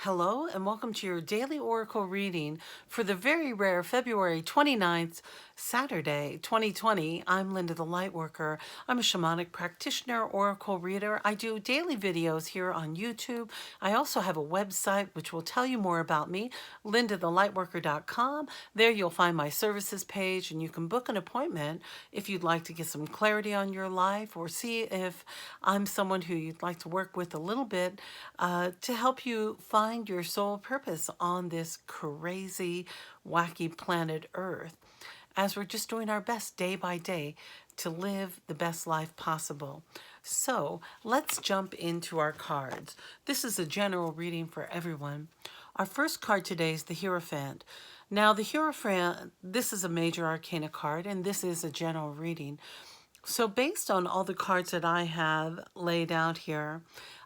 Hello and welcome to your daily oracle reading for the very rare February 29th, Saturday, 2020. I'm Linda the Lightworker. I'm a shamanic practitioner, oracle reader. I do daily videos here on YouTube. I also have a website which will tell you more about me, LindaTheLightWorker.com. There you'll find my services page and you can book an appointment if you'd like to get some clarity on your life or see if I'm someone who you'd like to work with a little bit to help you find your soul purpose on this crazy, wacky planet Earth, as we're just doing our best day by day to live the best life possible. So let's jump into our cards. This is a general reading for everyone. Our first card today is the Hierophant. Now the Hierophant, this is a major arcana card, and this is a general reading. So based on all the cards that I have laid out here,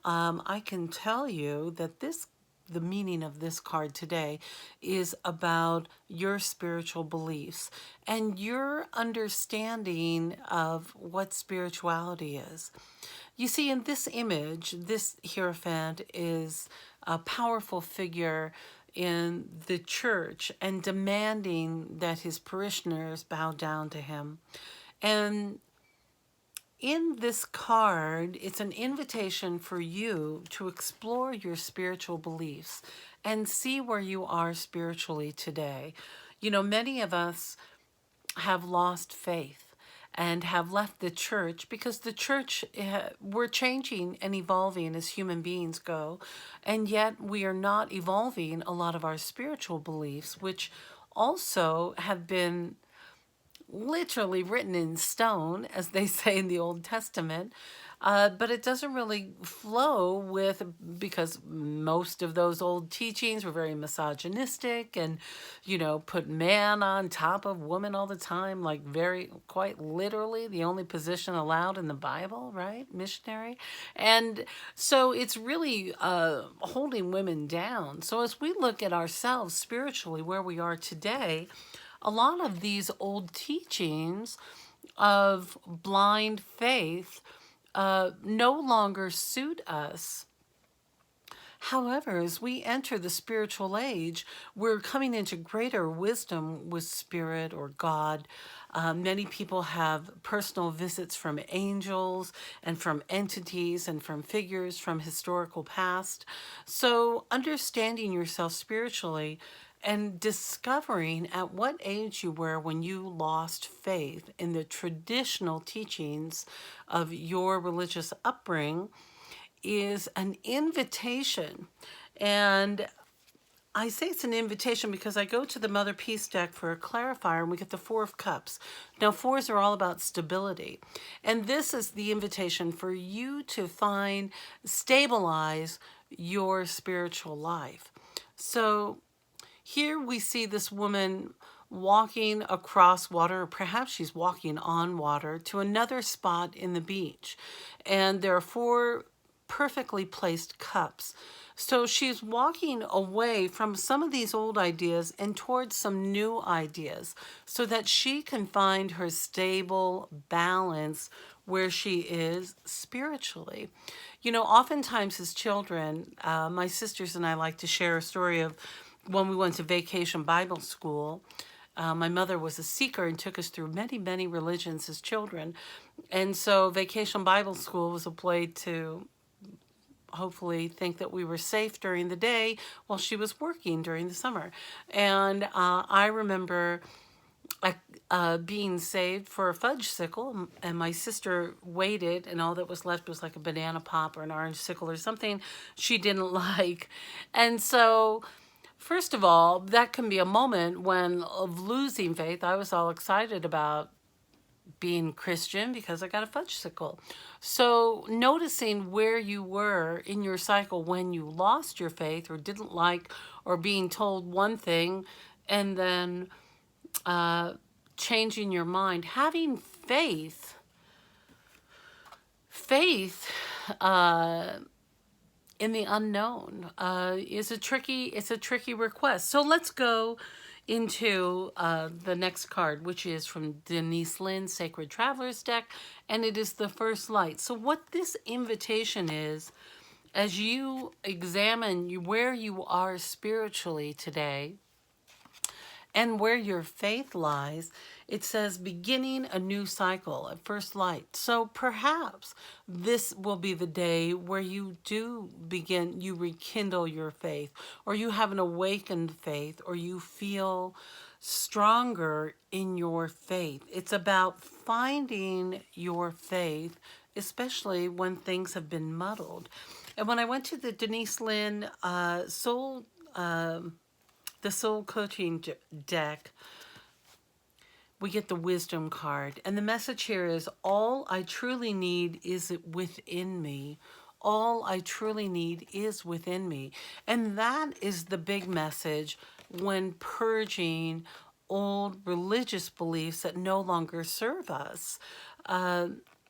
I can tell you that the meaning of this card today is about your spiritual beliefs and your understanding of what spirituality is. You see, in this image, this Hierophant is a powerful figure in the church and demanding that his parishioners bow down to him. And in this card, it's an invitation for you to explore your spiritual beliefs and see where you are spiritually today. You know, many of us have lost faith and have left the church because the church, we're changing and evolving as human beings go, and yet we are not evolving a lot of our spiritual beliefs, which also have been literally written in stone, as they say in the Old Testament, but it doesn't really flow with, because most of those old teachings were very misogynistic and, you know, put man on top of woman all the time, like very, quite literally the only position allowed in the Bible, right? Missionary. And so it's really holding women down. So as we look at ourselves spiritually, where we are today, a lot of these old teachings of blind faith no longer suit us. However, as we enter the spiritual age, we're coming into greater wisdom with spirit or God. Many people have personal visits from angels and from entities and from figures from historical past. So understanding yourself spiritually and discovering at what age you were when you lost faith in the traditional teachings of your religious upbringing is an invitation. And I say it's an invitation because I go to the Mother Peace deck for a clarifier and we get the Four of Cups. Now, fours are all about stability. And this is the invitation for you to stabilize your spiritual life. So here we see this woman walking across water, or perhaps she's walking on water, to another spot in the beach. And there are four perfectly placed cups. So she's walking away from some of these old ideas and towards some new ideas so that she can find her stable balance where she is spiritually. You know, oftentimes as children, my sisters and I like to share a story of when we went to vacation Bible school. My mother was a seeker and took us through many, many religions as children. And so vacation Bible school was a way to hopefully think that we were safe during the day while she was working during the summer. And I remember being saved for a fudge sickle, and my sister waited, and all that was left was like a banana pop or an orange sickle or something she didn't like. And so first of all, that can be a moment when of losing faith. I was all excited about being Christian because I got a fudge sickle. So noticing where you were in your cycle when you lost your faith or didn't like, or being told one thing and then changing your mind, having faith in the unknown is a tricky request. So let's go into the next card, which is from Denise Linn, Sacred Traveler's deck, and it is the First Light. So what this invitation is, as you examine where you are spiritually today and where your faith lies, it says beginning a new cycle at first light. So perhaps this will be the day where you do begin, you rekindle your faith, or you have an awakened faith, or you feel stronger in your faith. It's about finding your faith, especially when things have been muddled. And when I went to the Denise Linn the soul coaching deck, we get the wisdom card. And the message here is, all I truly need is within me. All I truly need is within me. And that is the big message when purging old religious beliefs that no longer serve us.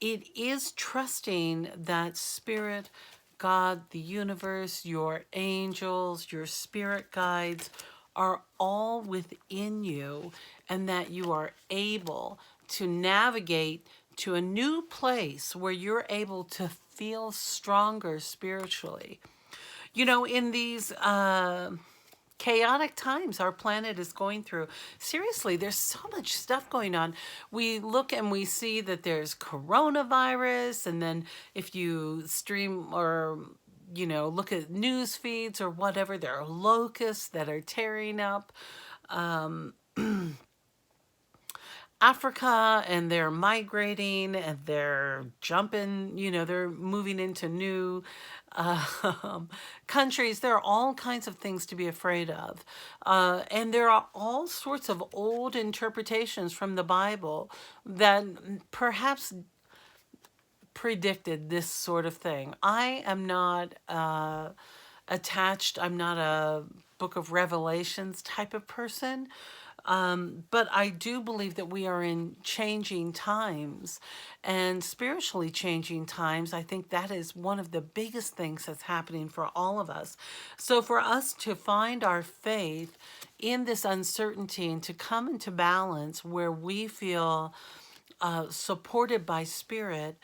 It is trusting that spirit, God, the universe, your angels, your spirit guides are all within you, and that you are able to navigate to a new place where you're able to feel stronger spiritually. You know, in these chaotic times our planet is going through, seriously, there's so much stuff going on. We look and we see that there's coronavirus, and then if you stream or look at news feeds or whatever, there are locusts that are tearing up Africa, and they're migrating and they're jumping, they're moving into new countries. There are all kinds of things to be afraid of. And there are all sorts of old interpretations from the Bible that perhaps predicted this sort of thing. I am not attached, I'm not a Book of Revelations type of person. But I do believe that we are in changing times, and spiritually changing times. I think that is one of the biggest things that's happening for all of us. So for us to find our faith in this uncertainty and to come into balance where we feel supported by spirit,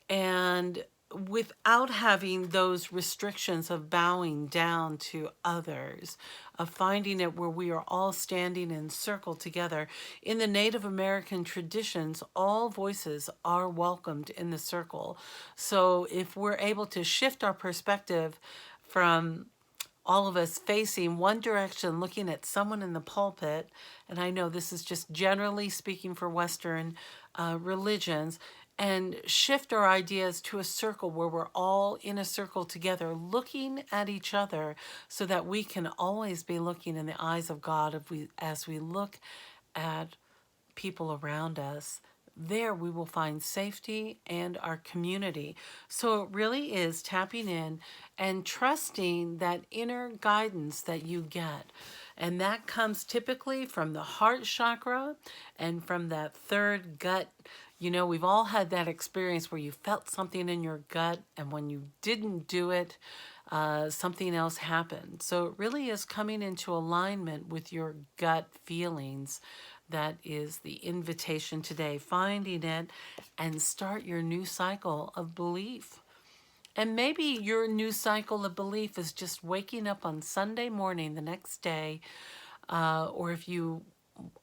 and without having those restrictions of bowing down to others, of finding it where we are all standing in circle together. In the Native American traditions, all voices are welcomed in the circle. So if we're able to shift our perspective from all of us facing one direction, looking at someone in the pulpit, and I know this is just generally speaking for Western religions, and shift our ideas to a circle where we're all in a circle together, looking at each other, so that we can always be looking in the eyes of God as we look at people around us. There we will find safety and our community. So it really is tapping in and trusting that inner guidance that you get. And that comes typically from the heart chakra and from that third gut. We've all had that experience where you felt something in your gut, and when you didn't do it, something else happened. So it really is coming into alignment with your gut feelings. That is the invitation today, finding it and start your new cycle of belief. And maybe your new cycle of belief is just waking up on Sunday morning the next day, or if you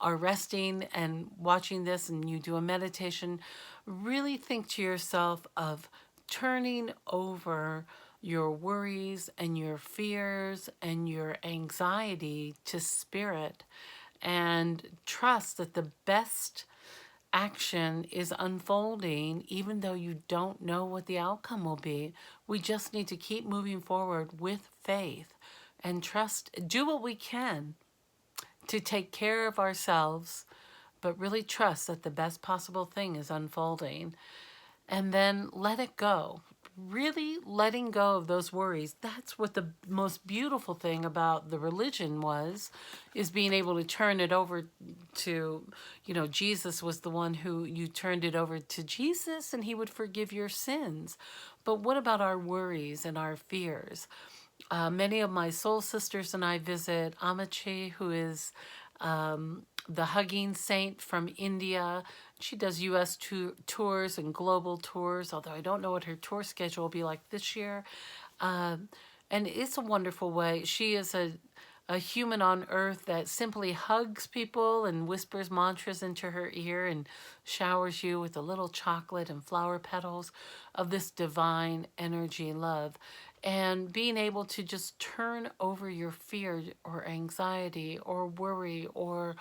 are resting and watching this and you do a meditation, really think to yourself of turning over your worries and your fears and your anxiety to spirit, and trust that the best action is unfolding, even though you don't know what the outcome will be. We just need to keep moving forward with faith and trust, do what we can to take care of ourselves, but really trust that the best possible thing is unfolding. And then let it go. Really letting go of those worries. That's what the most beautiful thing about the religion was, is being able to turn it over to, Jesus was the one who you turned it over to Jesus and he would forgive your sins. But what about our worries and our fears? Many of my soul sisters and I visit Amachi, who is the hugging saint from India. She does U.S. tours and global tours, although I don't know what her tour schedule will be like this year. Um, and it's a wonderful way. She is a human on earth that simply hugs people and whispers mantras into her ear and showers you with a little chocolate and flower petals of this divine energy love. And being able to just turn over your fear or anxiety or worry or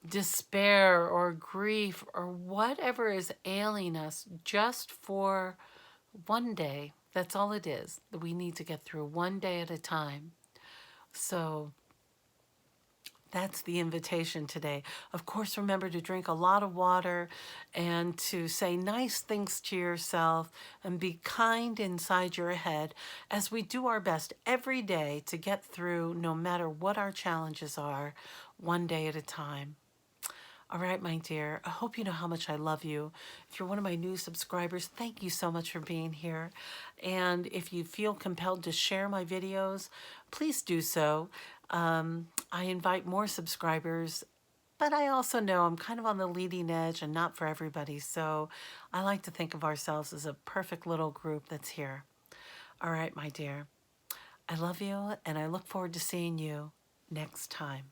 despair or grief or whatever is ailing us just for one day. That's all it is. We need to get through one day at a time. So that's the invitation today. Of course, remember to drink a lot of water and to say nice things to yourself and be kind inside your head as we do our best every day to get through no matter what our challenges are, one day at a time. All right, my dear, I hope you know how much I love you. If you're one of my new subscribers, thank you so much for being here. And if you feel compelled to share my videos, please do so. I invite more subscribers, but I also know I'm kind of on the leading edge and not for everybody. So I like to think of ourselves as a perfect little group that's here. All right, my dear, I love you, and I look forward to seeing you next time.